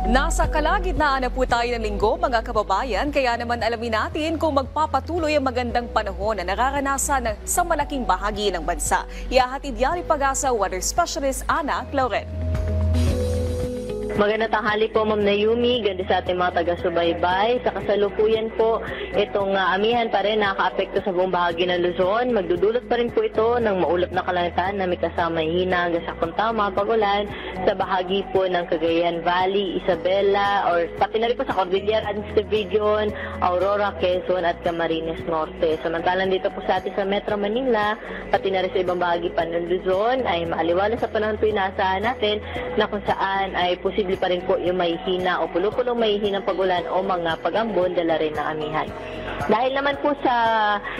Nasa kalagitnaan na po tayo ng linggo, mga kababayan, kaya naman alamin natin kung magpapatuloy ang magandang panahon na nararanasan sa malaking bahagi ng bansa. Ihahatid yan ni Pag-asa Weather Specialist Ana Clauren. Magandang tanghali po, Ma'am Nayumi, ganda sa ating mga taga-subaybay. Sa kasalukuyan po, itong amihan pa rin nakaka-apekto sa buong bahagi ng Luzon. Magdudulot pa rin po ito ng maulap na kalangitan na may kasama hina hanggang sa kuntama, pag-ulan sa bahagi po ng Cagayan Valley, Isabela, or pati na rin po sa Cordillera Region, Aurora, Quezon at Camarines Norte. Samantalang dito po sa atin sa Metro Manila, pati na rin sa ibang bahagi pa ng Luzon, ay maaliwala sa panahon po inaasahan natin na kung saan ay posible pa rin po yung may hina o pulo-pulong may hinang pag-ulan o mga pag-ambon dala rin ng amihan. Dahil naman po sa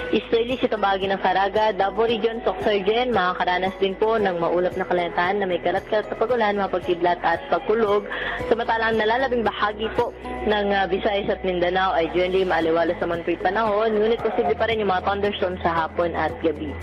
Israelis, itong bahagi ng Caraga, Davao Region, Soxargen, makakaranas din po ng maulap na kalangitan na may kalat-kalat na pag-ulan, mapagkidlat at pagkulog. Samantalang nalalabing bahagi po ng Visayas at Mindanao ay generally maaliwala sa manpoy panahon, ngunit posible pa rin yung mga thunderstorms sa hapon at gabi.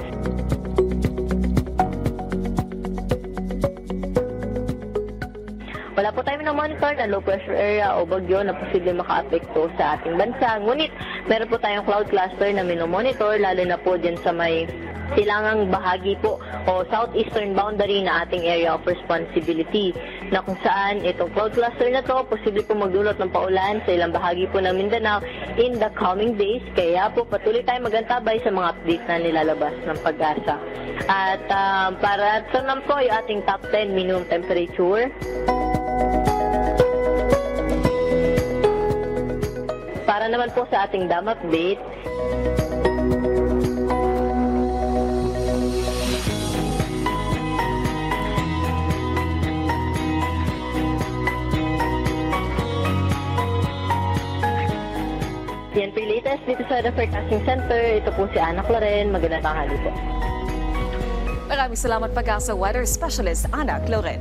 Wala po tayo monitor na low pressure area o bagyo na posibleng maka-apekto sa ating bansa. Ngunit meron po tayong cloud cluster na minomonitor, lalo na po dyan sa may silangang bahagi po o southeastern boundary na ating area of responsibility, na kung saan itong cloud cluster na to posible po magdulot ng paulan sa ilang bahagi po ng Mindanao in the coming days. Kaya po patuloy tayo magantabay sa mga update na nilalabas ng Pag-asa. At para sa po yung ating top 10 minimum temperature. Para naman po sa ating dam update, yan po yung latest dito sa The Forecasting Center. Ito po si Ana Clauren. Magandang tanghali po. Maraming salamat, Pag-asa Weather Specialist Ana Clauren.